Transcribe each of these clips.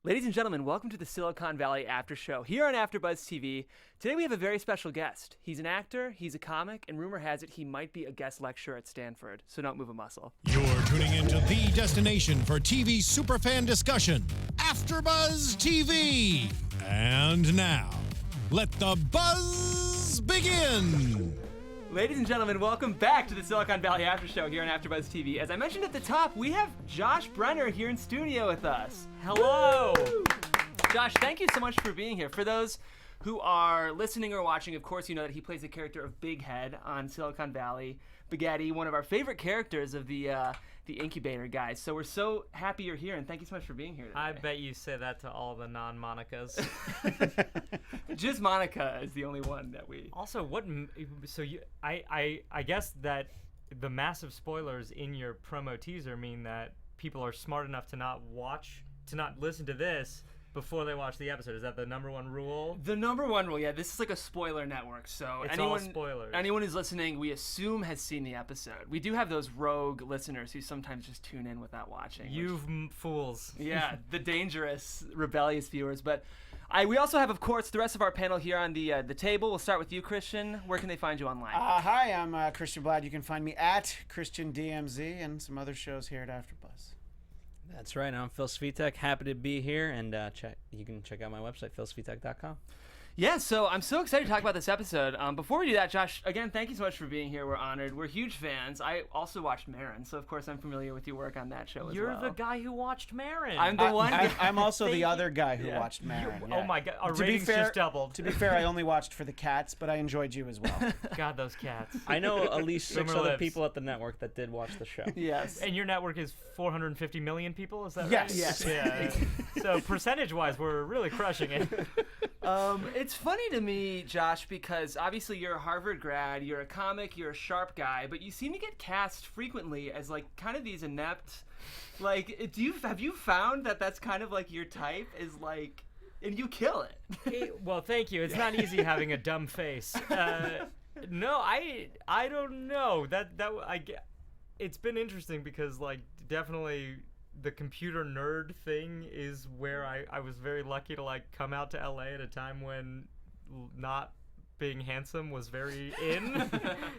Ladies and gentlemen, welcome to the Silicon Valley After Show here on AfterBuzz TV. Today we have a very special guest. He's an actor, he's a comic, and rumor has it he might be a guest lecturer at Stanford, so don't move a muscle. You're tuning into the destination for TV superfan discussion, AfterBuzz TV. And now, let the buzz begin. Ladies and gentlemen, welcome back to the Silicon Valley After Show here on AfterBuzz TV. As I mentioned at the top, we have Josh Brener here in studio with us. Hello! Woo! Josh, thank you so much for being here. For those who are listening or watching, of course you know that he plays the character of Bighead on Silicon Valley. Bighetti, one of our favorite characters of the incubator guys. So we're so happy you're here, and thank you so much for being here today. I bet you say that to all the non-Monicas. Just Monica is the only one that we... Also, I guess that the massive spoilers in your promo teaser mean that people are smart enough to not listen to this before they watch the episode. Is that the number one rule? The number one rule, yeah. This is like a spoiler network, so it's all spoilers. Anyone who's listening, we assume has seen the episode. We do have those rogue listeners who sometimes just tune in without watching. You fools. Yeah, the dangerous, rebellious viewers. But we also have, of course, the rest of our panel here on the table. We'll start with you, Christian. Where can they find you online? Hi, I'm Christian Bladt. You can find me at Christian DMZ and some other shows here at AfterBuzz. That's right. I'm Phil Svitek. Happy to be here, and you can check out my website, philsvitek.com. Yeah, so I'm so excited to talk about this episode. Before we do that, Josh, again, thank you so much for being here. We're honored. We're huge fans. I also watched Marin, so of course I'm familiar with your work on that show as well. You're the guy who watched Marin. I'm the one. I'm also the other guy who watched Marin. Yeah. Oh my God, our ratings just doubled. To be fair, I only watched for the cats, but I enjoyed you as well. God, those cats. I know at least 6 other people at the network that did watch the show. Yes. And your network is 450 million people, is that right? Yes. Yeah. So percentage-wise, we're really crushing it. It's funny to me, Josh, because obviously you're a Harvard grad, you're a comic, you're a sharp guy, but you seem to get cast frequently as like kind of these inept, like, have you found that that's kind of like your type is like, and you kill it. Well, thank you. It's not easy having a dumb face. No, I don't know. It's been interesting because like definitely the computer nerd thing is where I was very lucky to like come out to LA at a time when not being handsome was very in.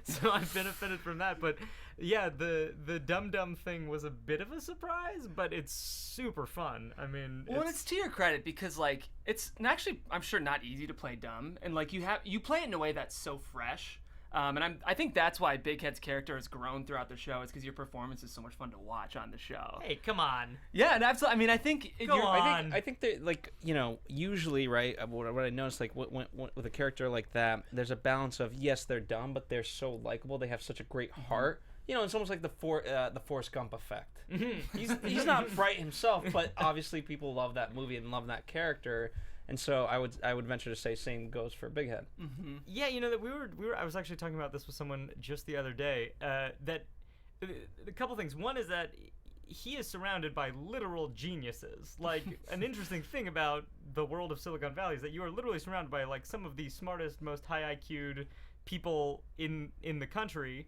So I benefited from that. But yeah, the dumb thing was a bit of a surprise, but it's super fun. I mean, well, it's to your credit because like it's actually I'm sure not easy to play dumb, and like you play it in a way that's so fresh. And I think that's why Bighead's character has grown throughout the show. Is because your performance is so much fun to watch on the show. Hey, come on. Yeah, and absolutely. I mean, I think I think that like usually right. What I noticed like when with a character like that, there's a balance of yes, they're dumb, but they're so likable. They have such a great heart. It's almost like the Forrest Gump effect. Mm-hmm. He's not bright himself, but obviously people love that movie and love that character. And so I would venture to say same goes for Bighead. Mm-hmm. Yeah, that I was actually talking about this with someone just the other day. That a couple things. One is that he is surrounded by literal geniuses. Like an interesting thing about the world of Silicon Valley is that you are literally surrounded by like some of the smartest, most high IQ'd people in the country.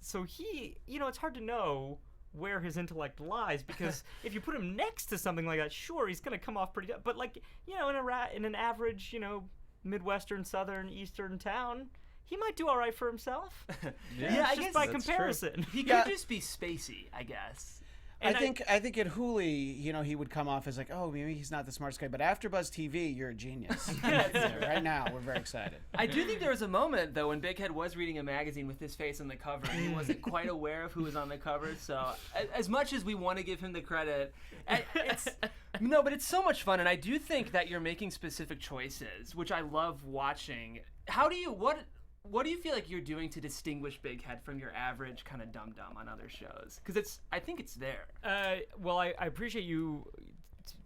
So he, it's hard to know where his intellect lies, because if you put him next to something like that, sure, he's gonna come off pretty dumb, but like in an average Midwestern, Southern, Eastern town, he might do all right for himself. Yeah, I just guess by that's comparison. True. He could just be spacey, I guess. I think at Hooli, he would come off as like, oh, maybe he's not the smartest guy, but AfterBuzz TV, you're a genius. Right now, we're very excited. I do think there was a moment though when Bighead was reading a magazine with his face on the cover, and he wasn't quite aware of who was on the cover. So, as much as we want to give him the credit, but it's so much fun, and I do think that you're making specific choices, which I love watching. What do you feel like you're doing to distinguish Bighead from your average kind of dum-dum on other shows? Because I think it's there. Well, I appreciate you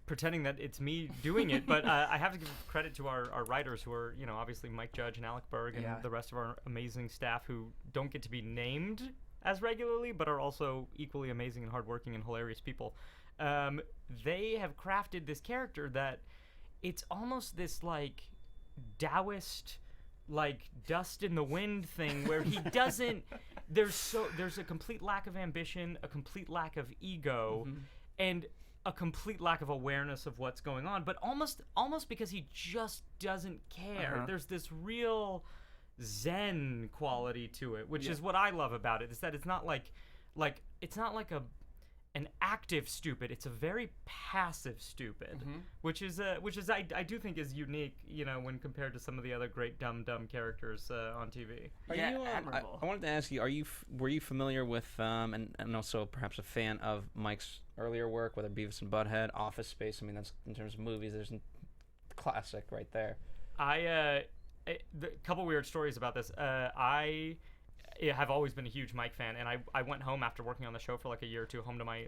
pretending that it's me doing it, but I have to give credit to our writers who are, obviously Mike Judge and Alec Berg and the rest of our amazing staff who don't get to be named as regularly, but are also equally amazing and hardworking and hilarious people. They have crafted this character that it's almost this like Taoist, like dust in the wind thing where he doesn't there's a complete lack of ambition, a complete lack of ego, and a complete lack of awareness of what's going on, but almost because he just doesn't care. There's this real zen quality to it, which is what I love about it, is that it's not like it's not like an active stupid. It's a very passive stupid, which is I do think is unique, when compared to some of the other great dumb characters on TV. I wanted to ask you, were you familiar with and also perhaps a fan of Mike's earlier work, whether Beavis and Butthead, Office Space? I mean, that's in terms of movies. There's a classic right there. A couple weird stories about this. I have always been a huge Mike fan, and I went home after working on the show for like a year or two, home to my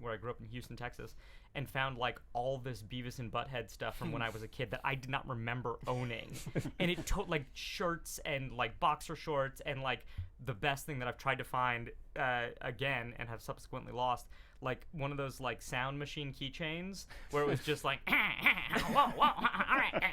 where I grew up in Houston, Texas, and found like all this Beavis and Butthead stuff from when I was a kid that I did not remember owning. And it like shirts and like boxer shorts, and like the best thing that I've tried to find again and have subsequently lost, like one of those like sound machine keychains where it was just like whoa, all right.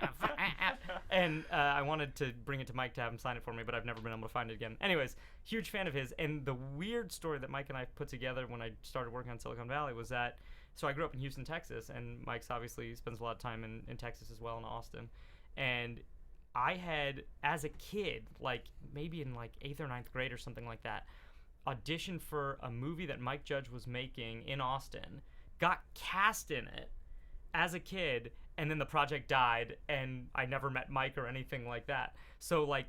And I wanted to bring it to Mike to have him sign it for me, but I've never been able to find it again. Anyways, huge fan of his. And the weird story that Mike and I put together when I started working on Silicon Valley was that, so I grew up in Houston, Texas, and Mike's obviously spends a lot of time in Texas as well, in Austin. And I had, as a kid, like maybe in like 8th or 9th grade or something like that, auditioned for a movie that Mike Judge was making in Austin, got cast in it as a kid, and then the project died, and I never met Mike or anything like that. So like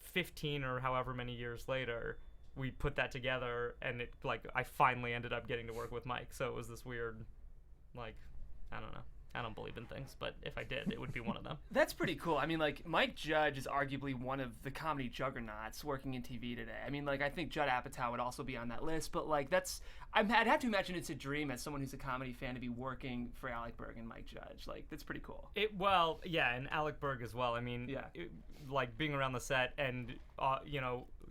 15 or however many years later, we put that together, and it like I finally ended up getting to work with Mike. So it was this weird, like, I don't know. I don't believe in things, but if I did, it would be one of them. That's pretty cool. I mean, like, Mike Judge is arguably one of the comedy juggernauts working in TV today. I mean, like, I think Judd Apatow would also be on that list, but, like, I'd have to imagine it's a dream as someone who's a comedy fan to be working for Alec Berg and Mike Judge. Like, that's pretty cool. Well, yeah, and Alec Berg as well. I mean, yeah. Like, being around the set and,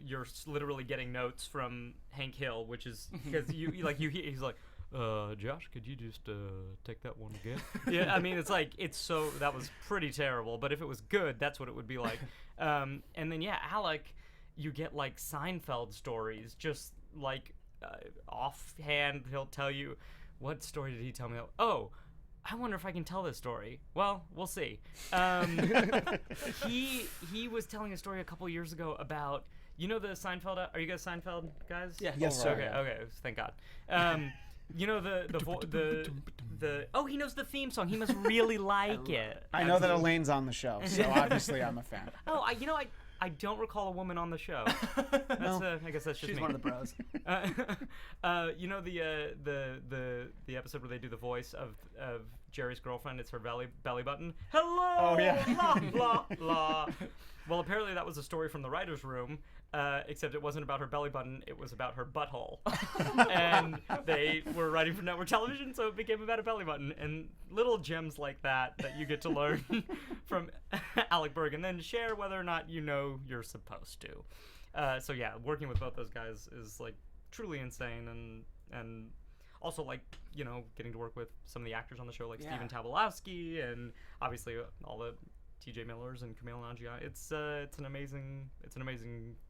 you're literally getting notes from Hank Hill, which is, because he's like, Josh, could you just take that one again? Yeah, I mean, that was pretty terrible, but if it was good, that's what it would be like. And then, yeah, Alec, you get, like, Seinfeld stories, just, like, offhand, he'll tell you, what story did he tell me? Oh, I wonder if I can tell this story. Well, we'll see. He was telling a story a couple years ago about, the Seinfeld, are you guys Seinfeld guys? Yeah. Yes, sir. Okay, thank God. He knows the theme song. He must really like it. I know that Elaine's on the show, so obviously I'm a fan. Oh, I don't recall a woman on the show. I guess that's just She's me. one of the bros. The episode where they do the voice of Jerry's girlfriend. It's her belly button. Hello. Oh yeah. La la la. Well, apparently that was a story from the writer's room. Except it wasn't about her belly button, it was about her butthole. And they were writing for network television, so it became about a belly button. And little gems like that you get to learn from Alec Berg, and then share whether or not you're supposed to. So yeah, working with both those guys is like truly insane, and also like, getting to work with some of the actors on the show, like Stephen Tobolowsky, and obviously all the TJ Millers and Kumail Nanjiani. It's an amazing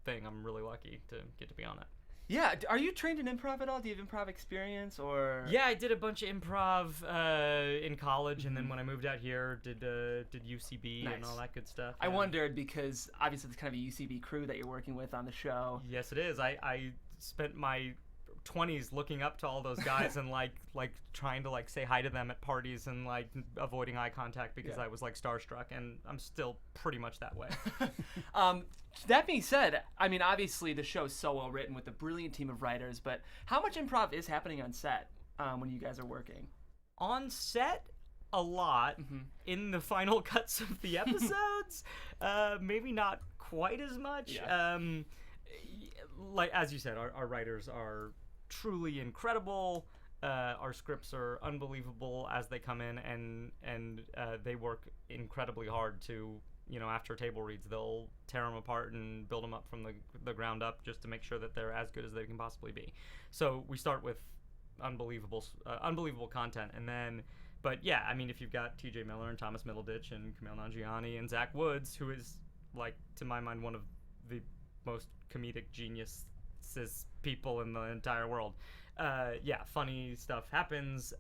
thing. I'm really lucky to get to be on it. Yeah, are you trained in improv at all? Do you have improv experience, or? Yeah, I did a bunch of improv in college, and then when I moved out here, did UCB and all that good stuff. I wondered, because obviously it's kind of a UCB crew that you're working with on the show. Yes, it is. I spent my 20s looking up to all those guys and like trying to like say hi to them at parties and like avoiding eye contact because I was like starstruck, and I'm still pretty much that way. That being said, I mean, obviously the show is so well written with a brilliant team of writers, but how much improv is happening on set when you guys are working? On set, a lot. In the final cuts of the episodes, maybe not quite as much. Like as you said, our writers are truly incredible. Our scripts are unbelievable as they come in, and they work incredibly hard to, after table reads, they'll tear them apart and build them up from the ground up just to make sure that they're as good as they can possibly be. So we start with unbelievable content, and then, but yeah, I mean, if you've got TJ Miller and Thomas Middleditch and Kumail Nanjiani and Zach Woods, who is, like, to my mind, one of the most comedic geniuses people in the entire world, yeah, funny stuff happens.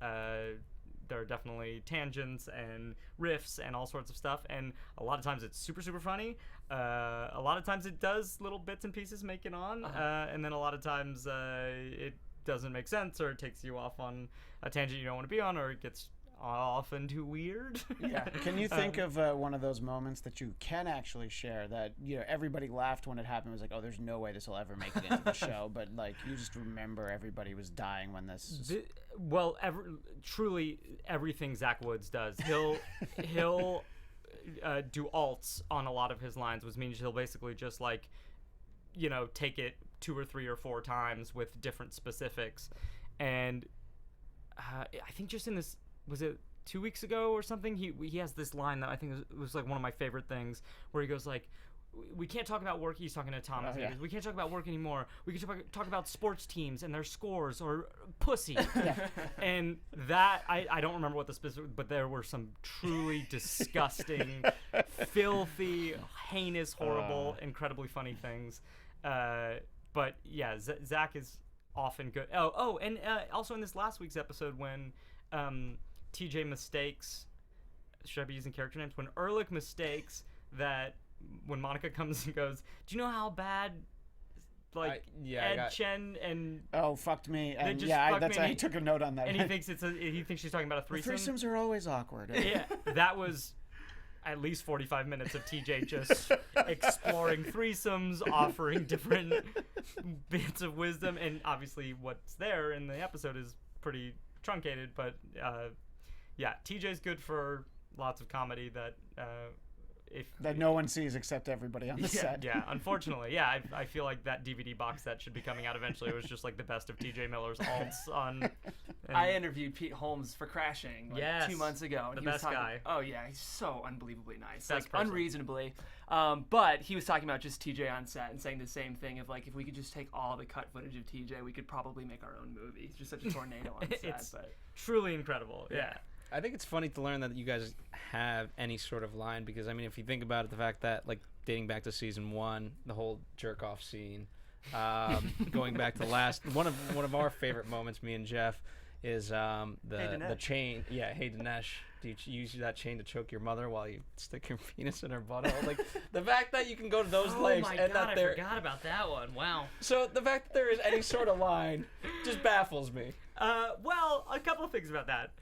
There are definitely tangents and riffs and all sorts of stuff, and a lot of times it's super funny. A lot of times it does little bits and pieces make it on, and then a lot of times it doesn't make sense, or it takes you off on a tangent you don't want to be on, or it gets often too weird. Yeah. Can you think of one of those moments that you can actually share that, you know, everybody laughed when it happened? It was like, oh, there's no way this will ever make it into the show, but like you just remember everybody was dying when this. Well, truly everything Zach Woods does, he'll do alts on a lot of his lines, which means he'll basically just like, you know, take it 2 or 3 or 4 times with different specifics, and I think just in this. Was it 2 weeks ago or something? He has this line that I think was like one of my favorite things, where he goes like, "We can't talk about work." He's talking to Thomas. Yeah. Goes, "We can't talk about work anymore. We can talk about sports teams and their scores, or pussy." And that I don't remember what the specific, but there were some truly disgusting, filthy, heinous, horrible, incredibly funny things. But yeah, Zach is often good. And also in this last week's episode when TJ mistakes, should I be using character names? When Erlich mistakes that when Monica comes and goes, do you know how bad Ed Chen and fucked me, and just yeah, fucked me, I took a note on that. and he thinks she's talking about a threesome. Threesomes are always awkward. Yeah, that was at least 45 minutes of TJ just exploring threesomes, offering different bits of wisdom, and obviously what's there in the episode is pretty truncated, but yeah, TJ's good for lots of comedy that that no one sees except everybody on the set. Yeah, unfortunately, yeah, I feel like that DVD box set should be coming out eventually. It was just like the best of TJ Miller's alts on. I interviewed Pete Holmes for Crashing 2 months ago. And the he was best talking, guy. Oh yeah, he's so unbelievably nice, Best like person. unreasonably. But he was talking about just TJ on set and saying the same thing of like, if we could just take all the cut footage of TJ, we could probably make our own movie. He's just such a tornado on set. It's but truly incredible. Yeah. I think it's funny to learn that you guys have any sort of line, because I mean, if you think about it, the fact that like dating back to season 1, the whole jerk off scene, going back to one of our favorite moments, me and Jeff, is the chain. Yeah, hey Dinesh, do you use that chain to choke your mother while you stick your penis in her butthole? Like the fact that you can go to those lengths, my and God, that there. I forgot about that one. Wow. So the fact that there is any sort of line just baffles me. Well, a couple of things about that.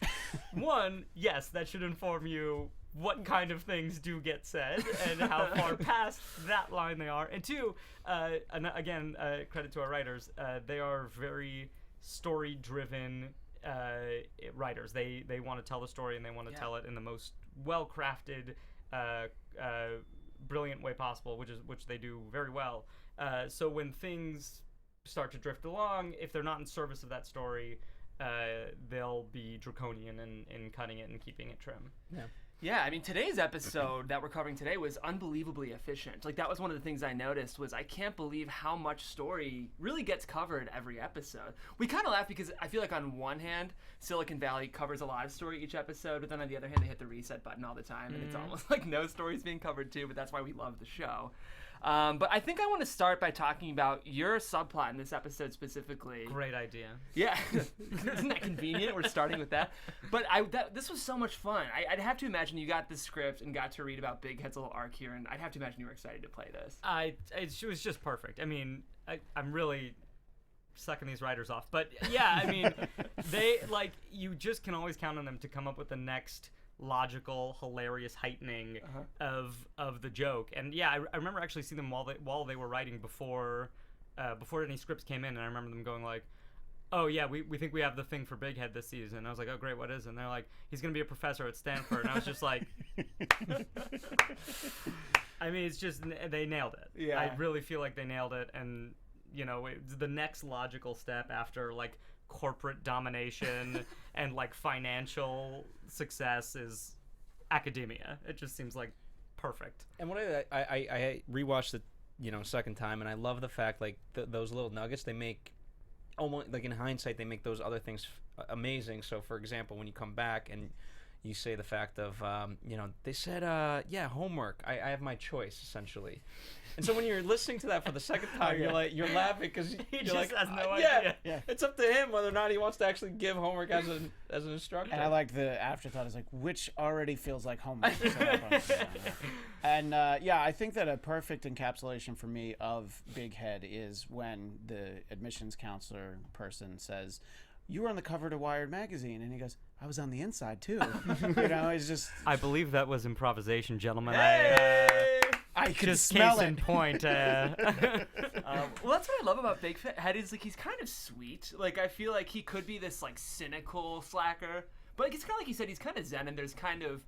One, yes, that should inform you what kind of things do get said and how far past that line they are. And two, and again, credit to our writers, they are very story-driven writers. They want to tell the story, and they want to tell it in the most well-crafted, brilliant way possible, which they do very well. So when things start to drift along, if they're not in service of that story, they'll be draconian in cutting it and keeping it trim. Yeah, I mean, today's episode that we're covering today was unbelievably efficient. Like, that was one of the things I noticed was I can't believe how much story really gets covered every episode. We kind of laugh because I feel like on one hand, Silicon Valley covers a lot of story each episode, but then on the other hand, they hit the reset button all the time, and it's almost like no story's being covered too, but that's why we love the show. But I think I want to start by talking about your subplot in this episode specifically. Great idea. Yeah, isn't that convenient? We're starting with that. But this was so much fun. I'd have to imagine you got the script and got to read about Bighead's little arc here, and I'd have to imagine you were excited to play this. It was just perfect. I mean, I'm really sucking these writers off, but yeah, I mean, you just can always count on them to come up with the next logical, hilarious heightening of the joke. And yeah, I remember actually seeing them while they were writing before any scripts came in, and I remember them going like, oh yeah, we think we have the thing for Bighead this season. And I was like, oh great, what is it? And they're like, he's gonna be a professor at Stanford. And I was just like, I mean, it's just, they nailed it. Yeah. I really feel like they nailed it. And you know, the next logical step after like corporate domination and like financial success is academia. It just seems like perfect. And what I rewatched it, second time, and I love the fact like those little nuggets they make. Almost like in hindsight, they make those other things amazing. So, for example, when you come back and you say the fact of, they said, homework. I have my choice, essentially. And so when you're listening to that for the second time, you're laughing because you're just like, has no idea. Yeah. it's up to him whether or not he wants to actually give homework as an instructor. And I like the afterthought is like, which already feels like homework. And I think that a perfect encapsulation for me of Big Head is when the admissions counselor person says, "You were on the cover to Wired magazine," and he goes, "I was on the inside too." It's just. I believe that was improvisation, gentlemen. I could Just smell case it. in point. Well, that's what I love about Big Head is like he's kind of sweet. Like I feel like he could be this like cynical slacker, but like, it's kind of like you said, he's kind of zen, and there's kind of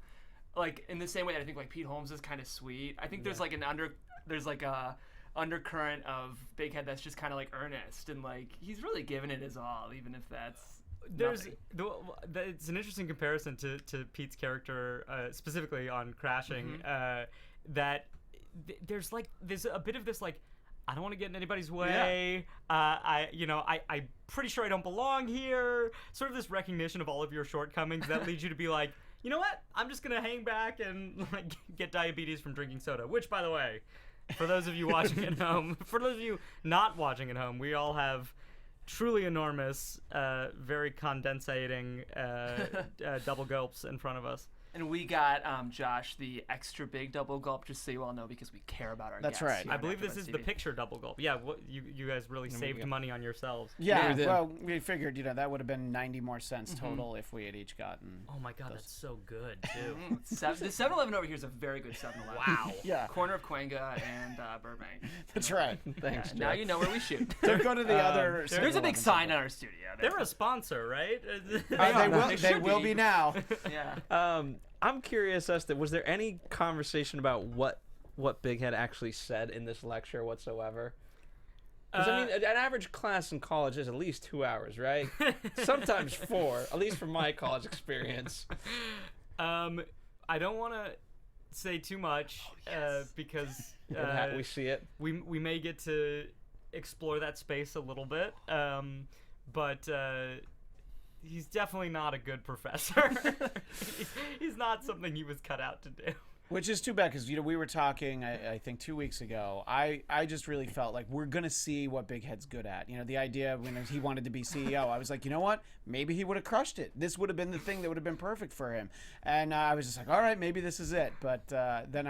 like in the same way that I think like Pete Holmes is kind of sweet. I think there's like a undercurrent of Big Head that's just kind of like earnest, and like he's really giving it his all, even if that's. It's an interesting comparison to Pete's character, specifically on Crashing. That there's a bit of this like, I don't want to get in anybody's way. I'm pretty sure I don't belong here. Sort of this recognition of all of your shortcomings that leads you to be like, you know what? I'm just gonna hang back and like get diabetes from drinking soda. Which, by the way, for those of you watching at home, for those of you not watching at home, we all have truly enormous, very condensating double gulps in front of us. And we got Josh the extra big double gulp, just so you all know, because we care about our That's guests. right. here I on believe this AfterBuzz is TV. the picture double gulp. Yeah, you guys really saved money on yourselves. Yeah, we did. well, we figured, that would have been 90 more cents total if we had each gotten. Oh my God, that's so good too. The 7-Eleven over here is a very good 7-Eleven. Wow. Yeah, Corner of Cuenca and Burbank. that's right. Thanks, Now Jeff. you know where we shoot. Don't go to the other. There's a big 7-Elevens sign over in our studio. They're a sponsor, right? there. They will be now. Yeah. I'm curious as to, was there any conversation about what Big Head actually said in this lecture whatsoever? Because I mean, an average class in college is at least 2 hours, right? Sometimes 4, at least from my college experience. I don't want to say too much because We see it. we may get to explore that space a little bit, but he's definitely not a good professor. He's not something he was cut out to do. Which is too bad because we were talking I think 2 weeks ago. I just really felt like we're gonna see what Big Head's good at. The idea when he wanted to be CEO, I was like, you know what? Maybe he would have crushed it. This would have been the thing that would have been perfect for him. And I was just like, all right, maybe this is it. But then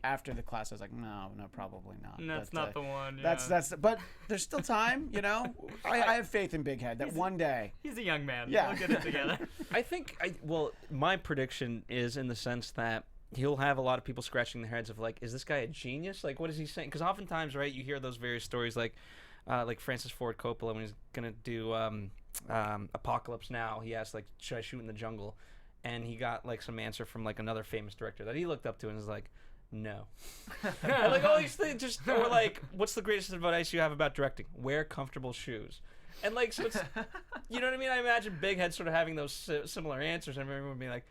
after the class, I was like, no, probably not. That's not the one. Yeah. That's. But there's still time. I have faith in Big Head that one day. He's a young man. Yeah. We'll get it together. I think, my prediction is in the sense that he'll have a lot of people scratching their heads of like, is this guy a genius? Like, what is he saying? Because oftentimes, right, you hear those various stories like Francis Ford Coppola when he's gonna do Apocalypse Now. He asked like, should I shoot in the jungle? And he got like some answer from like another famous director that he looked up to and was like, no. And, like all these things just or like, what's the greatest advice you have about directing? Wear comfortable shoes. And like, so it's, you know what I mean? I imagine Big Head sort of having those similar answers, and everyone being like,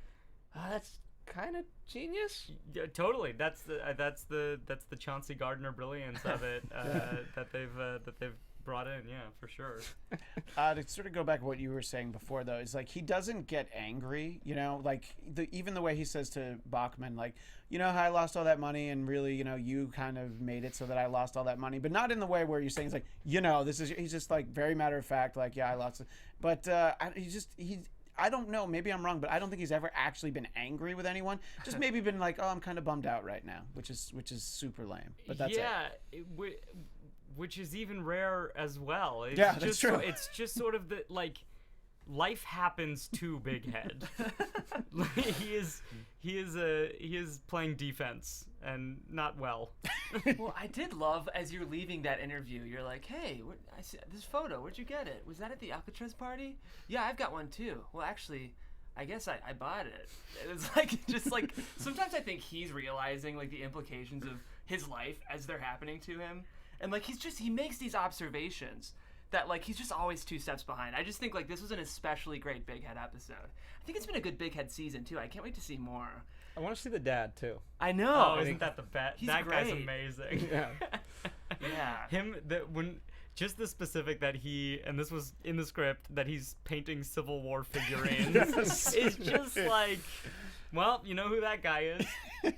that's kind of genius. Yeah, totally. That's the Chauncey Gardner brilliance of it that they've brought in. Yeah, for sure. To sort of go back to what you were saying before, though, is like he doesn't get angry. Like even the way he says to Bachman, like, how I lost all that money, and really, you kind of made it so that I lost all that money, but not in the way where you're saying it's like, he's just like very matter of fact, like, yeah, I lost it, but I don't know. Maybe I'm wrong, but I don't think he's ever actually been angry with anyone. Just maybe been like, "Oh, I'm kind of bummed out right now," which is super lame. But that's it. Which is even rare as well. It's Yeah, just that's true. It's just sort of the like, life happens to Big Head. He is playing defense and not well. Well, I did love as you're leaving that interview, you're like, hey, I see this photo. Where'd you get it? Was that at the Alcatraz party? Yeah, I've got one too. Well, actually, I guess I bought it. It's like, just like, sometimes I think he's realizing like the implications of his life as they're happening to him. And like, he makes these observations that like, he's just always 2 steps behind. I just think like this was an especially great Big Head episode. I think it's been a good Big Head season too. I can't wait to see more. I want to see the dad too. I know. Oh, isn't that the best? He's That guy's great. amazing. Yeah. Yeah. Him when just the specific that he, and this was in the script, that he's painting Civil War figurines is just like, well, you know who that guy is.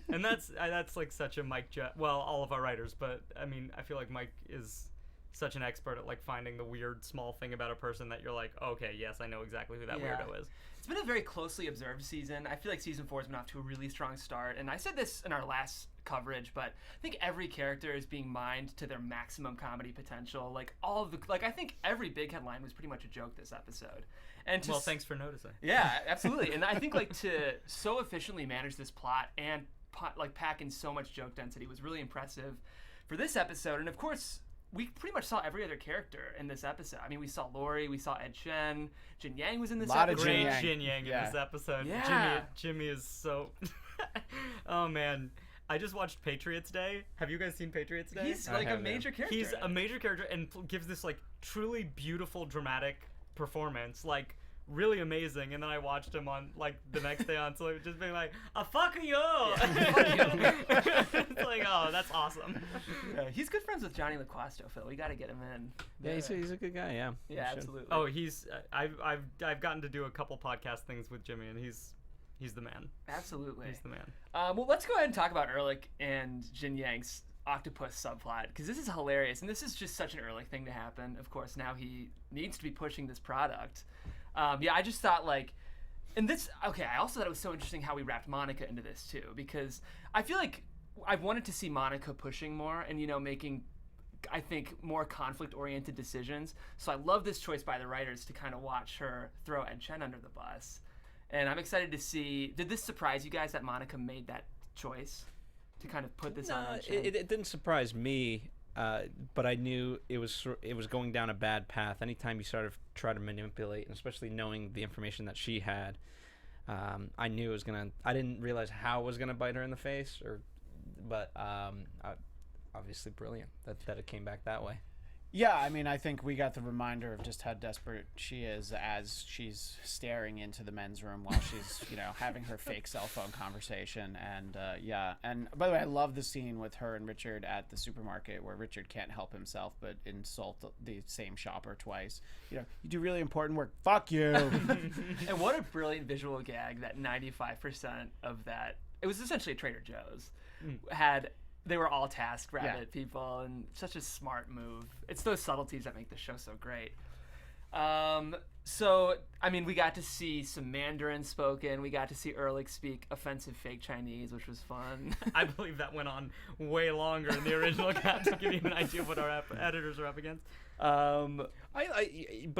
And that's like such a Mike, well, all of our writers, but I mean, I feel like Mike is such an expert at like finding the weird small thing about a person that you're like, okay, yes, I know exactly who that weirdo is. It's been a very closely observed season. I feel like season 4 has been off to a really strong start, and I said this in our last coverage, but I think every character is being mined to their maximum comedy potential. Like all of the, like I think every big headline was pretty much a joke this episode. And well, thanks for noticing. Yeah, absolutely. And I think like to so efficiently manage this plot and like pack in so much joke density was really impressive for this episode. And of course, we pretty much saw every other character in this episode. I mean, we saw Lori, we saw Ed Chen, Jin Yang was in this episode. Great Jin Yang in this episode. Yeah. Jimmy is so. Oh man, I just watched Patriots Day. Have you guys seen Patriots Day? He's like a major character. He's a major character and gives this like truly beautiful dramatic performance, like really amazing. And then I watched him on like the next day on so just being like, fuck you. It's like, oh, that's awesome. Yeah, he's good friends with Johnny LaQuasto, Phil. We got to get him in. Yeah, he's a good guy. Yeah. Yeah, absolutely. Oh, he's I've gotten to do a couple podcast things with Jimmy, and he's the man. Absolutely. He's the man. Well, let's go ahead and talk about Erlich and Jin Yang's octopus subplot, because this is hilarious, and this is just such an Erlich thing to happen. Of course, now he needs to be pushing this product. Yeah, I just thought like, and this, okay, I also thought it was so interesting how we wrapped Monica into this too, because I feel like I've wanted to see Monica pushing more and, you know, making, I think, more conflict-oriented decisions. So I love this choice by the writers to kind of watch her throw Ed Chen under the bus. And I'm excited to see, did this surprise you guys that Monica made that choice to kind of put this on Ed Chen? It didn't surprise me. But I knew it was going down a bad path. Anytime you sort of try to manipulate, and especially knowing the information that she had, I knew it was gonna. I didn't realize how it was gonna bite her in the face, but obviously brilliant that it came back that way. Yeah, I mean, I think we got the reminder of just how desperate she is as she's staring into the men's room while she's, you know, having her fake cell phone conversation. And yeah, and by the way, I love the scene with her and Richard at the supermarket where Richard can't help himself but insult the same shopper twice. You know, you do really important work. Fuck you. And what a brilliant visual gag that 95% of that, it was essentially a Trader Joe's, had. They were all TaskRabbit people, and such a smart move. It's those subtleties that make the show so great. So, I mean, we got to see some Mandarin spoken. We got to see Erlich speak offensive fake Chinese, which was fun. I believe that went on way longer in the original cut to give you an idea of what our editors are up against. But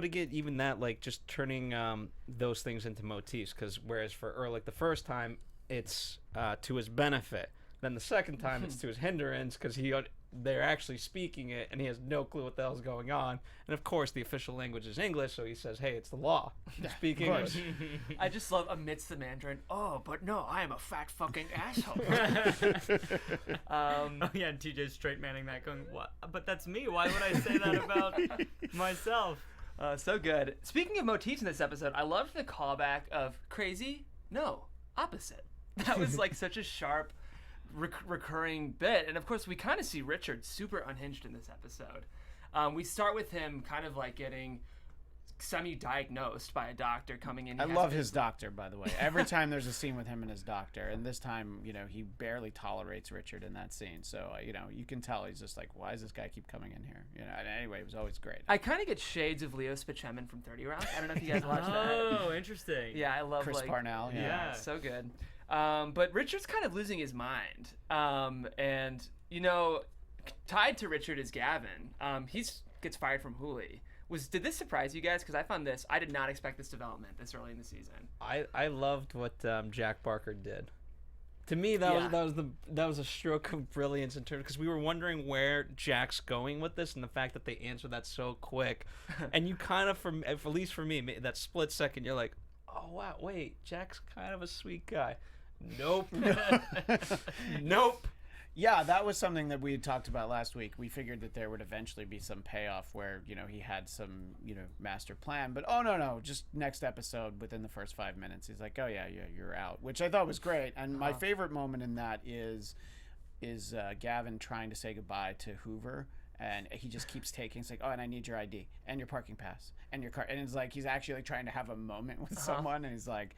again, even that, like, just turning those things into motifs, because whereas for Erlich the first time, it's to his benefit. Then the second time it's to his hindrance because they're actually speaking it and he has no clue what the hell's going on. And of course the official language is English, so he says, hey, it's the law. Speak English. I just love amidst the Mandarin, oh, but no, I am a fat fucking asshole. Oh yeah, and TJ's straight manning that going, what? But that's me. Why would I say that about myself? So good. Speaking of motifs in this episode, I loved the callback of crazy, no, opposite. That was like such a sharp recurring bit, and of course we kind of see Richard super unhinged in this episode. We start with him kind of like getting semi-diagnosed by a doctor coming in. I love his doctor, by the way. Every time there's a scene with him and his doctor, and this time, you know, he barely tolerates Richard in that scene. So, you know, you can tell he's just like, why does this guy keep coming in here? You know. And anyway, it was always great. I kind of get shades of Leo Spaceman from 30 Rock. I don't know if you guys watched that. Oh, interesting. Yeah, I love Chris Parnell. Yeah, so good. But Richard's kind of losing his mind. And, you know, tied to Richard is Gavin. Gets fired from Hooli. Did this surprise you guys? Because I did not expect this development this early in the season. I loved what Jack Barker did. To me, that was a stroke of brilliance in terms, because we were wondering where Jack's going with this, and the fact that they answered that so quick, and you kind of, at least for me, that split second, you're like, oh wow, wait, Jack's kind of a sweet guy. Nope. Nope. Yeah, that was something that we had talked about last week. We figured that there would eventually be some payoff where, you know, he had some, you know, master plan. But, oh, no, just next episode, within the first 5 minutes, he's like, oh, yeah, you're out, which I thought was great. And my favorite moment in that is Gavin trying to say goodbye to Hoover. And he just keeps taking. It's like, oh, and I need your ID and your parking pass and your car. And it's like he's actually like trying to have a moment with someone, and he's like,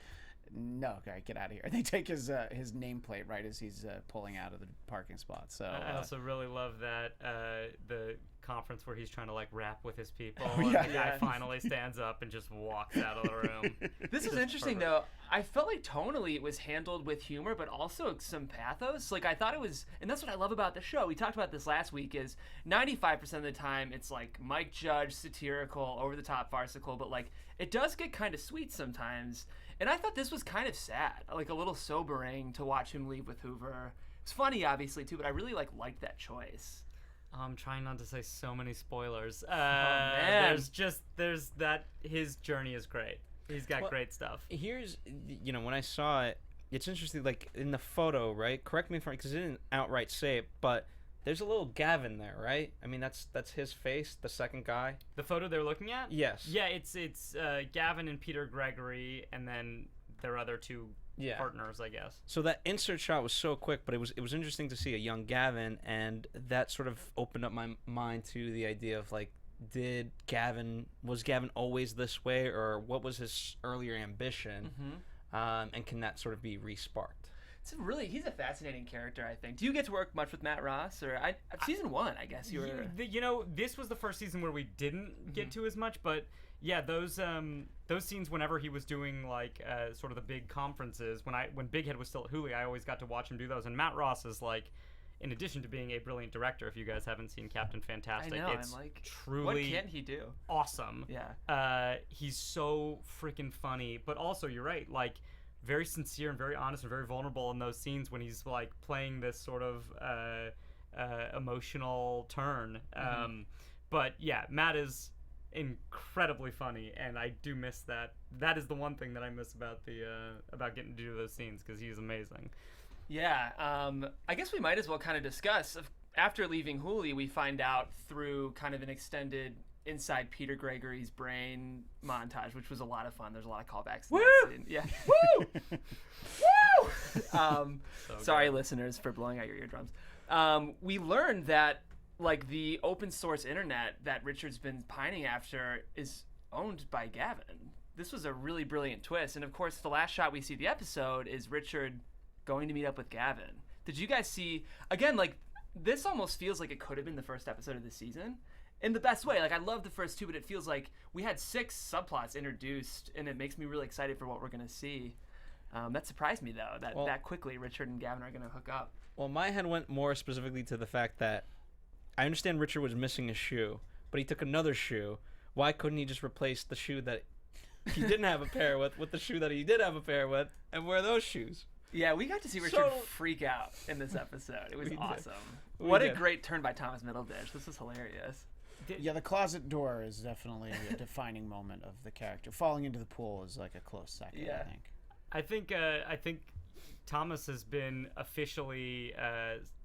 no, okay, get out of here. And they take his nameplate right as he's pulling out of the parking spot. So I also really love that the conference where he's trying to like rap with his people. Oh, and yeah. the guy finally stands up and just walks out of the room. This is interesting, though. I felt like tonally it was handled with humor, but also some pathos. Like, I thought it was, and that's what I love about the show. We talked about this last week, is 95% of the time it's like Mike Judge, satirical, over-the-top, farcical, but like it does get kind of sweet sometimes. And I thought this was kind of sad, like a little sobering to watch him leave with Hoover. It's funny, obviously, too, but I really liked that choice. I'm trying not to say so many spoilers. Man. There's that his journey is great. He's got great stuff. Here's, when I saw it, it's interesting, like, in the photo, right? Correct me if I'm, because it didn't outright say it, but there's a little Gavin there, right? I mean, that's his face, the second guy. The photo they're looking at? Yes. Yeah, it's Gavin and Peter Gregory, and then their other two partners, I guess. So that insert shot was so quick, but it was interesting to see a young Gavin, and that sort of opened up my mind to the idea of like, was Gavin always this way, or what was his earlier ambition, and can that sort of be re-sparked? He's a fascinating character, I think. Do you get to work much with Matt Ross? Or season 1, I guess you were. This was the first season where we didn't get to as much, but yeah, those scenes whenever he was doing like sort of the big conferences, when Bighead was still at Hooli, I always got to watch him do those. And Matt Ross is like, in addition to being a brilliant director, if you guys haven't seen Captain Fantastic, I know, it's I'm like, truly what can't he do? Awesome. Yeah. He's so freaking funny, but also you're right, like very sincere and very honest and very vulnerable in those scenes when he's like playing this sort of emotional turn. But yeah, Matt is incredibly funny, and I do miss that. That is the one thing that I miss about about getting to do those scenes, because he's amazing. Yeah, I guess we might as well kind of discuss. After leaving Hooli, we find out through kind of an extended inside Peter Gregory's brain montage, which was a lot of fun. There's a lot of callbacks. Woo! Yeah. Woo! Woo! Sorry, good. listeners, for blowing out your eardrums. We learned that like the open source internet that Richard's been pining after is owned by Gavin. This was a really brilliant twist. And of course, the last shot we see of the episode is Richard going to meet up with Gavin. Did you guys see, again, like, this almost feels like it could have been the first episode of the season in the best way. Like, I love the first 2, but it feels like we had 6 subplots introduced, and it makes me really excited for what we're going to see. That surprised me, though, that quickly Richard and Gavin are going to hook up. Well, my head went more specifically to the fact that I understand Richard was missing a shoe, but he took another shoe. Why couldn't he just replace the shoe that he didn't have a pair with the shoe that he did have a pair with, and wear those shoes? Yeah, we got to see Richard freak out in this episode. It was awesome. What a great turn by Thomas Middleditch. This was hilarious. Yeah, the closet door is definitely a defining moment of the character. Falling into the pool is like a close second, Yeah. I think. I think Thomas has been officially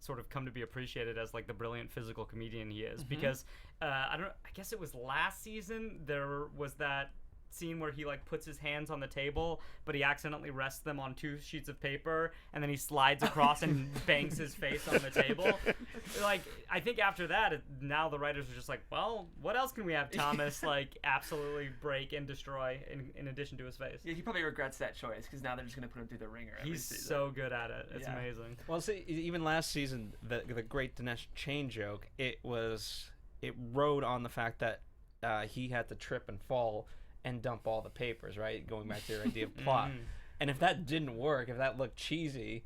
sort of come to be appreciated as like the brilliant physical comedian he is, because I guess it was last season there was that scene where he like puts his hands on the table, but he accidentally rests them on 2 sheets of paper, and then he slides across and bangs his face on the table. Like, I think after that, now the writers are just like, well, what else can we have Thomas like absolutely break and destroy in addition to his face? Yeah, he probably regrets that choice, because now they're just going to put him through the ringer. He's so good at it. It's amazing. Well, see, even last season, the great Dinesh chain joke, it rode on the fact that he had to trip and fall and dump all the papers, right? Going back to your idea of plot. And if that didn't work, if that looked cheesy,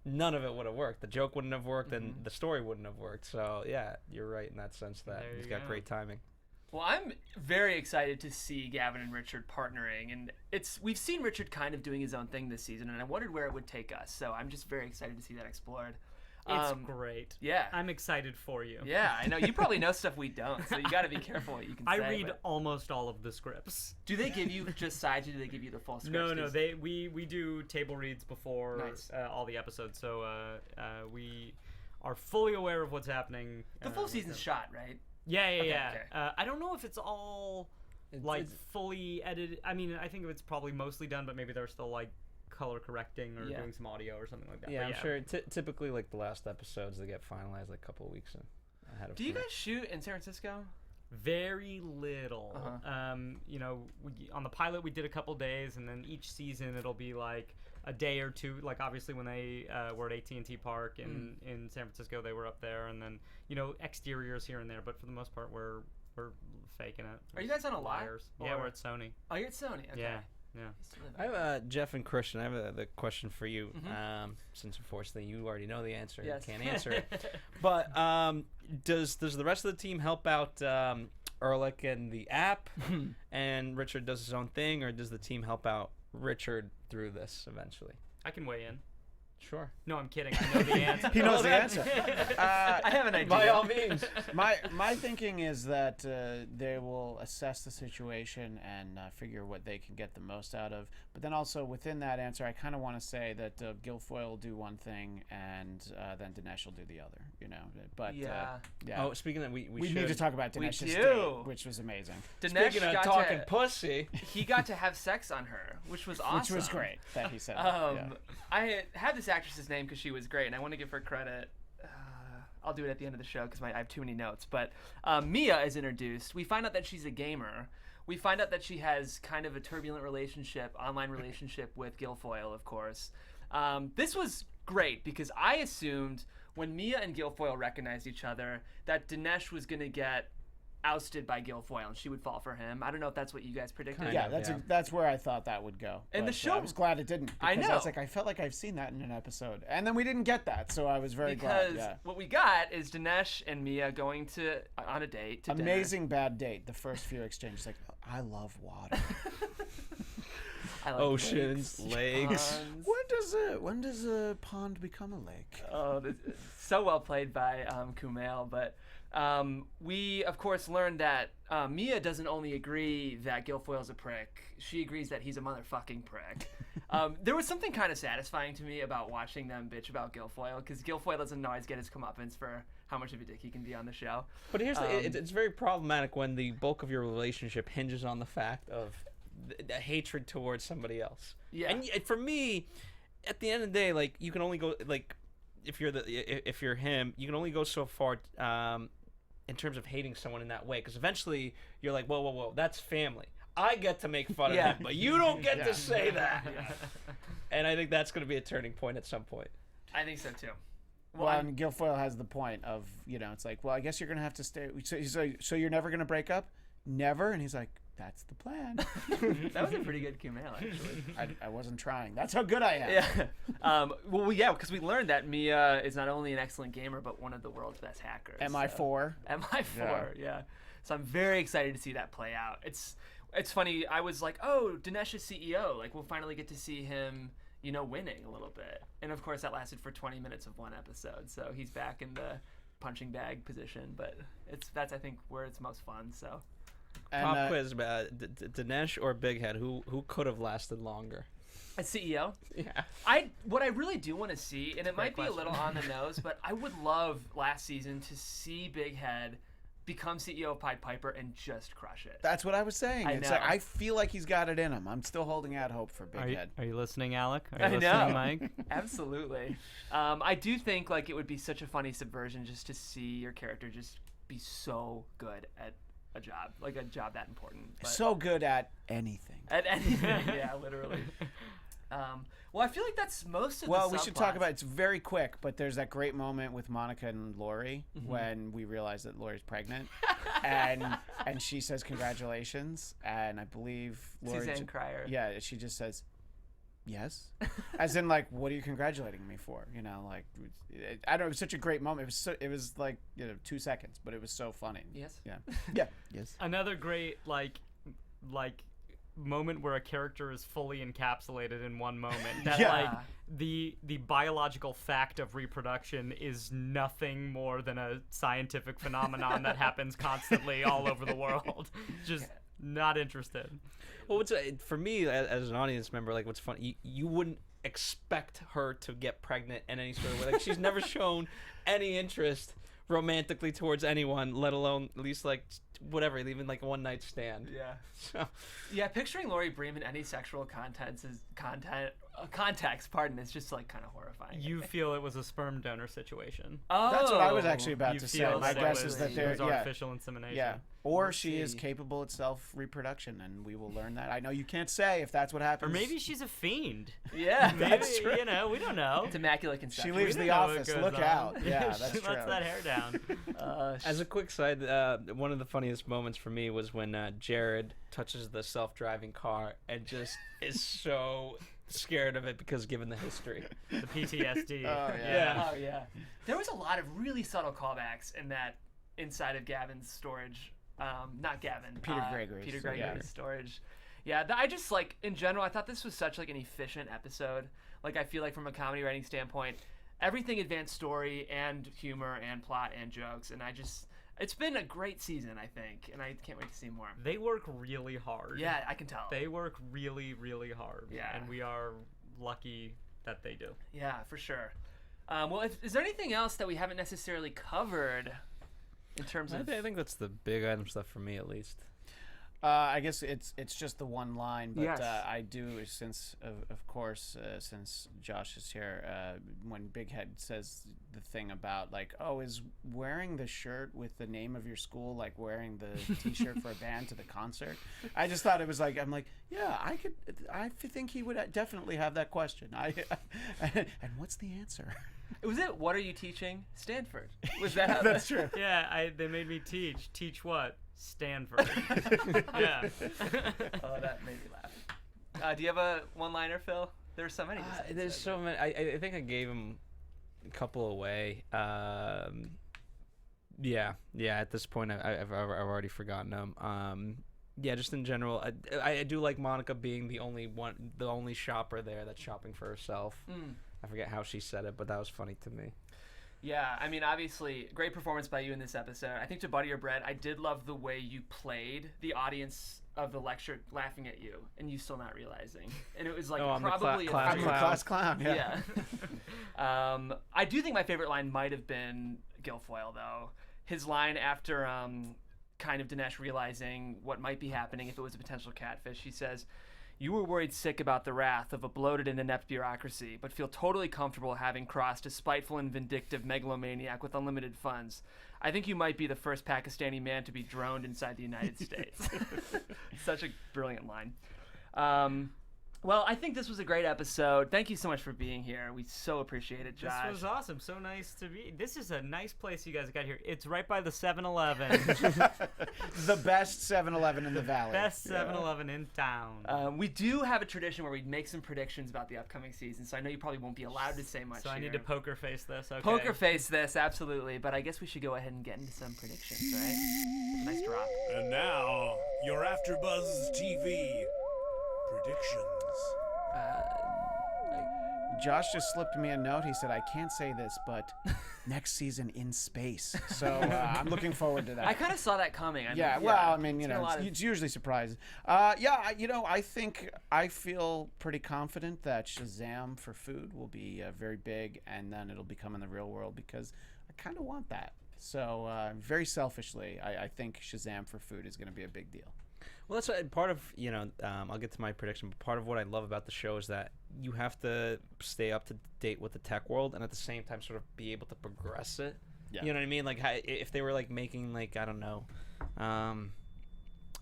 none of it would have worked. The joke wouldn't have worked, and the story wouldn't have worked. So, yeah, you're right in that sense that he's got great timing. Well, I'm very excited to see Gavin and Richard partnering, and we've seen Richard kind of doing his own thing this season, and I wondered where it would take us. So I'm just very excited to see that explored. It's great. Yeah. I'm excited for you. Yeah, I know. You probably know stuff we don't, so you got to be careful what you can say. I read almost all of the scripts. Do they give you just sides, or do they give you the full script? No. We do table reads before all the episodes, so we are fully aware of what's happening. The full season's shot, right? Yeah. Okay. I don't know if it's all fully edited. I mean, I think it's probably mostly done, but maybe they're still like color correcting or doing some audio or something like that. Yeah, I'm sure typically like the last episodes they get finalized like a couple of weeks in. ahead of Do you me. guys shoot in San Francisco? Very little. Uh-huh. You know, on the pilot we did a couple days, and then each season it'll be like a day or two. Like obviously when they were at AT&T Park in San Francisco, they were up there, and then exteriors here and there. But for the most part, we're faking it. Are you guys on a lot? Liars. Yeah, Or- we're at Sony. Oh, you're at Sony. Okay. Yeah. I have Jeff and Christian. I have the question for you, since unfortunately you already know the answer. Yes. You can't answer it. But does the rest of the team help out Erlich and the app, and Richard does his own thing, or does the team help out Richard through this eventually? I can weigh in. Sure. No, I'm kidding. I know the answer. He knows the answer. I have an idea. By all means. My thinking is that they will assess the situation and figure what they can get the most out of. But then also within that answer, I kind of want to say that Gilfoyle will do one thing and then Dinesh will do the other. But Yeah. yeah. Oh, speaking of that, we We need to talk about We Dinesh's do. date, which was amazing. Dinesh Speaking of got talking to, pussy. he got to have sex on her, which was awesome. Which was great that he said. that, yeah. I had this actress's name because she was great, and I want to give her credit. I'll do it at the end of the show because I have too many notes. But Mia is introduced. We find out that she's a gamer. We find out that she has kind of a turbulent online relationship with Gilfoyle, of course. This was great because I assumed when Mia and Gilfoyle recognized each other that Dinesh was going to get ousted by Gilfoyle and she would fall for him. I don't know if that's what you guys predicted. Yeah, that's where I thought that would go. And the But, show- I was glad it didn't. I Because know. I was like, I felt like I've seen that in an episode, and then we didn't get that, so I was very Because glad. Yeah. what we got is Dinesh and Mia going on a date to dinner. Amazing bad date. The first few exchanges, like, I love water. I like Oceans, lakes. ponds. When does a pond become a lake? Oh, so well played by Kumail. But we, of course, learned that Mia doesn't only agree that Gilfoyle's a prick, she agrees that he's a motherfucking prick. There was something kind of satisfying to me about watching them bitch about Gilfoyle, because Gilfoyle doesn't always get his comeuppance for how much of a dick he can be on the show. But here's it's very problematic when the bulk of your relationship hinges on the fact of the hatred towards somebody else. Yeah. And for me, at the end of the day, like, you can only go, like, if you're him, you can only go so far in terms of hating someone in that way, because eventually you're like, whoa, that's family. I get to make fun of him, but you don't get to say that. And I think that's going to be a turning point at some point. I think so too. Well, and Gilfoyle has the point of, it's like, well, I guess you're going to have to stay. So he's like, so you're never going to break up? Never? And he's like, that's the plan. That was a pretty good Kumail, actually. I wasn't trying. That's how good I am. Yeah. Because we learned that Mia is not only an excellent gamer, but one of the world's best hackers. MI4. MI4, yeah. So I'm very excited to see that play out. It's funny. I was like, oh, Dinesh is CEO. Like, we'll finally get to see him, winning a little bit. And of course, that lasted for 20 minutes of one episode. So he's back in the punching bag position. But that's I think where it's most fun. So. Pop quiz about Dinesh or Bighead. Who could have lasted longer? A CEO? Yeah. What I really do want to see, and it might be a little on the nose, but I would love last season to see Bighead become CEO of Pied Piper and just crush it. That's what I was saying. It's know. like, I feel like he's got it in him. I'm still holding out hope for Bighead. Are you listening, Alec? Are I you know. listening, Mike? Absolutely. I do think like it would be such a funny subversion just to see your character just be so good at a job that important. But So good at anything. at anything, yeah, literally. Well, I feel like that's most of the Well, we should talk subplots. about it's very quick, but there's that great moment with Monica and Lori when we realize that Lori's pregnant, and she says congratulations, and I believe Lori Suzanne Cryer. Yeah, she just says yes, as in like, what are you congratulating me for? Like, I don't know. It was such a great moment. It was like 2 seconds, but it was so funny. Yes. Yeah. Yes. Another great like moment where a character is fully encapsulated in one moment. That Yeah. like the biological fact of reproduction is nothing more than a scientific phenomenon that happens constantly all over the world. Just not interested. Well, for me as an audience member, like, what's funny, you wouldn't expect her to get pregnant in any sort of way. Like, she's never shown any interest romantically towards anyone, let alone at least like whatever, even like a one night stand. Yeah. So, Yeah, picturing Lori Bream in any sexual content context, pardon, it's just like kind of horrifying. You feel it was a sperm donor situation. Oh, That's what I was actually about You to say. feel My that guess it is that was they're artificial insemination. Yeah. Or Let's she is see. capable of self-reproduction, and we will learn that. I know you can't say if that's what happens. Or maybe she's a fiend. Yeah, Maybe, That's true. you know, we don't know. it's immaculate She conception. leaves We the don't know what office. goes Look on. out. Yeah, that's She true. lets that hair down. As a quick side, one of the funniest moments for me was when Jared touches the self-driving car and just is so scared of it because given the history. The PTSD. Oh, yeah. Oh yeah. There was a lot of really subtle callbacks in that inside of Gavin's storage. Not Gavin. Peter Gregory's, Peter yeah. Gregory's storage. Yeah, I just like in general. I thought this was such like an efficient episode. Like I feel like from a comedy writing standpoint, everything advanced story and humor and plot and jokes, and it's been a great season, I think, and I can't wait to see more. They work really hard. Yeah, I can tell. They work really, really hard. Yeah. And we are lucky that they do. Yeah, for sure. Well, is there anything else that we haven't necessarily covered in terms of? I think that's the big item stuff for me, at least. I guess it's just the one line, but Yes. I do, since of course since Josh is here, when Big Head says the thing about like, oh, is wearing the shirt with the name of your school like wearing the T-shirt for a band to the concert? I just thought it was like, I'm like, yeah, I think he would definitely have that question. And what's the answer? Was it what are you teaching? Stanford. Was that how That's true. Yeah, they made me teach. Teach what? Stanford. Yeah. Oh, that made me laugh. Do you have a one-liner, Phil? There's so many. this There's episode. so many. I think I gave him a couple away. Yeah. At this point, I've already forgotten them. Yeah, just in general, I do like Monica being the only shopper there that's shopping for herself. I forget how she said it, but that was funny to me. Yeah, I mean, obviously, great performance by you in this episode. I think to butter your bread, I did love the way you played the audience of the lecture laughing at you, and you still not realizing. And it was like I'm the probably class I'm the class clown. Yeah. Yeah. I do think my favorite line might have been Gilfoyle, though. His line after kind of Dinesh realizing what might be happening if it was a potential catfish. He says, "You were worried sick about the wrath of a bloated and inept bureaucracy, but feel totally comfortable having crossed a spiteful and vindictive megalomaniac with unlimited funds. I think you might be the first Pakistani man to be droned inside the United States." Such a brilliant line. Well, I think this was a great episode. Thank you so much for being here. We so appreciate it, Josh. This was awesome. So nice to be. This is a nice place you guys got here. It's right by the 7-Eleven. The best 7-Eleven in the valley. Best 7-Eleven in town. We do have a tradition where we make some predictions about the upcoming season, so I know you probably won't be allowed to say much So I need here. to poker face this. Okay. Poker face this, absolutely. But I guess we should go ahead and get into some predictions, right? Nice drop. And now, your AfterBuzz TV predictions. Josh just slipped me a note. He said, I can't say this, but next season in space. So I'm looking forward to that. I kind of saw that coming. I mean, it's been a lot of- it's usually surprising. I think I feel pretty confident that Shazam for food will be very big, and then it'll become in the real world because I kind of want that. So very selfishly, I think Shazam for food is going to be a big deal. Well, that's part of, I'll get to my prediction, but part of what I love about the show is that you have to stay up to date with the tech world and at the same time sort of be able to progress it. Yeah. You know what I mean? Like, if they were, like, making, like, I don't know,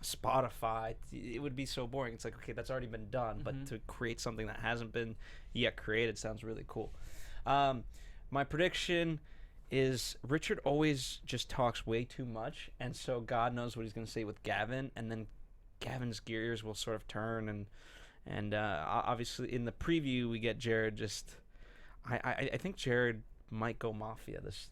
Spotify, it would be so boring. It's like, okay, that's already been done, but to create something that hasn't been yet created sounds really cool. My prediction is Richard always just talks way too much, and so God knows what he's going to say with Gavin, and then Gavin's gears will sort of turn, and obviously in the preview we get Jared just I think Jared might go mafia this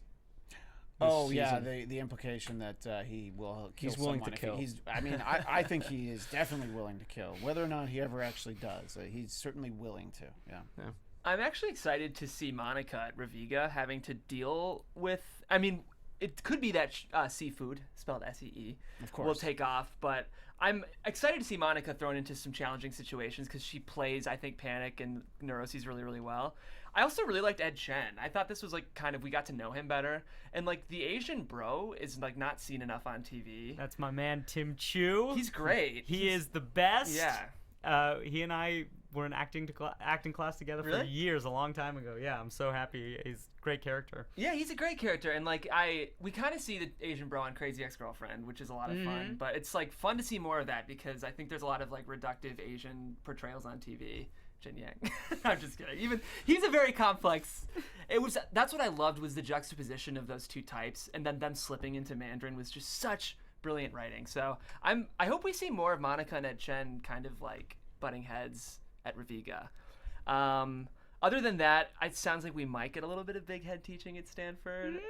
Yeah, season. the implication that he will kill He's willing someone to if kill. I think he is definitely willing to kill. Whether or not he ever actually does, he's certainly willing to. Yeah. I'm actually excited to see Monica at Raviga having to deal with. I mean, it could be that seafood, spelled S-E-E, Of course. will take off, but I'm excited to see Monica thrown into some challenging situations because she plays, I think, Panic and Neuroses really, really well. I also really liked Ed Chen. I thought this was like kind of, we got to know him better. And like the Asian bro is like not seen enough on TV. That's my man Tim Chu. He's great. He is the best. Yeah. He and I were in acting class together for Really? years, a long time ago. Yeah, I'm so happy. He's a great character. Yeah, he's a great character, and like we kind of see the Asian bro on Crazy Ex-Girlfriend, which is a lot of fun. But it's like fun to see more of that because I think there's a lot of like reductive Asian portrayals on TV. Jin Yang. I'm just kidding. Even he's a very complex. That's what I loved was the juxtaposition of those two types, and then them slipping into Mandarin was just such brilliant writing. So I hope we see more of Monica and Ed Chen kind of like butting heads at Raviga. Other than that, it sounds like we might get a little bit of big head teaching at Stanford.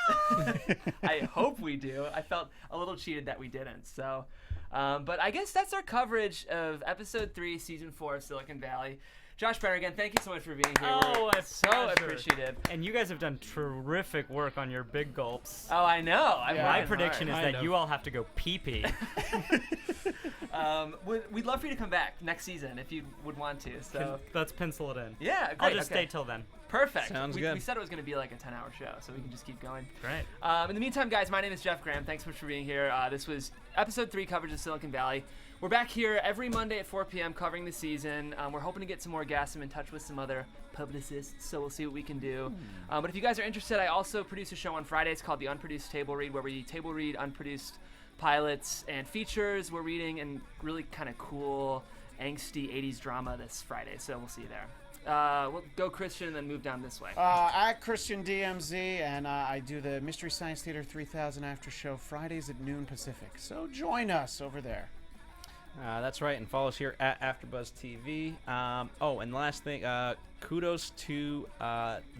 I don't know. I hope we do. I felt a little cheated that we didn't. So, but I guess that's our coverage of episode 3, season 4 of Silicon Valley. Josh Brener, again, thank you so much for being here. Oh, We're it's so pleasure. appreciative. And you guys have done terrific work on your big gulps. Oh, I know. My prediction is Kind that of. you all have to go pee-pee. We'd love for you to come back next season if you would want to. So Let's pencil it in. yeah, I'll great. just Okay. stay till then. Perfect. Sounds we good. said it was going to be like a 10-hour show, so we can just keep going. Great. In the meantime, guys, my name is Jeff Graham. Thanks so much for being here. This was episode 3 coverage of Silicon Valley. We're back here every Monday at 4 p.m. covering the season. We're hoping to get some more guests. I'm in touch with some other publicists, so we'll see what we can do. But if you guys are interested, I also produce a show on Fridays called The Unproduced Table Read, where we table read unproduced pilots and features. We're reading and really kind of cool, angsty 80s drama this Friday, so we'll see you there. We'll go Christian and then move down this way. At Christian DMZ, and I do the Mystery Science Theater 3000 after show Fridays at noon Pacific. So join us over there. That's right, and follow us here at AfterBuzz TV. And last thing, kudos to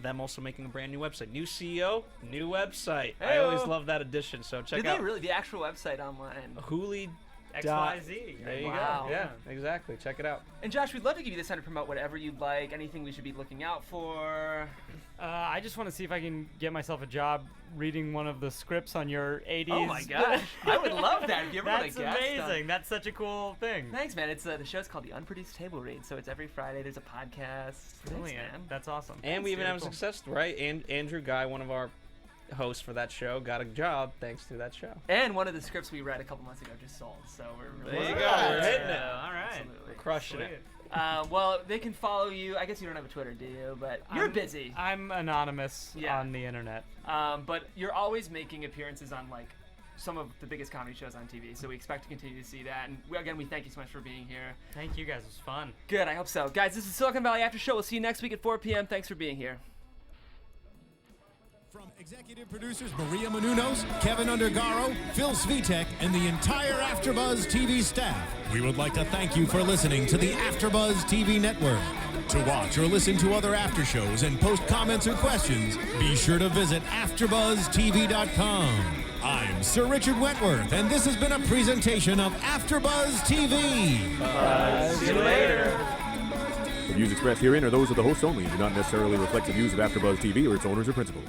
them also making a brand new website. New CEO, new website. I always Heyo. love that addition, so check Did out they really? The actual website online. Hooli. XYZ. There you Wow. go. Yeah, exactly. Check it out. And Josh, we'd love to give you this time to promote whatever you'd like, anything we should be looking out for. I just want to see if I can get myself a job reading one of the scripts on your 80s. Oh my gosh, I would love that. If you ever want That's to guest amazing. That's such a cool thing. Thanks, man. It's the show's called The Unproduced Table Read, so it's every Friday. There's a podcast. Brilliant. Thanks, man. That's awesome. And we even Very have cool. success, right? And Andrew Guy, one of our hosts for that show, got a job thanks to that show. And one of the scripts we read a couple months ago just sold, so we're really There you go. Right. We're hitting it. Yeah, all right. Absolutely. Crushing Sweet. it. Well, they can follow you. I guess you don't have a Twitter, do you? But you're busy. I'm anonymous Yeah. on the internet. But you're always making appearances on like some of the biggest comedy shows on TV, so we expect to continue to see that. And we thank you so much for being here. Thank you guys. It was fun. Good, I hope so. Guys, this is Silicon Valley After Show. We'll see you next week at 4 p.m. Thanks for being here. From executive producers Maria Menounos, Kevin Undergaro, Phil Svitek, and the entire AfterBuzz TV staff, we would like to thank you for listening to the AfterBuzz TV network. To watch or listen to other after shows and post comments or questions, be sure to visit AfterBuzzTV.com. I'm Sir Richard Wentworth, and this has been a presentation of AfterBuzz TV. See you later. The views expressed herein are those of the hosts only and do not necessarily reflect the views of AfterBuzz TV or its owners or principals.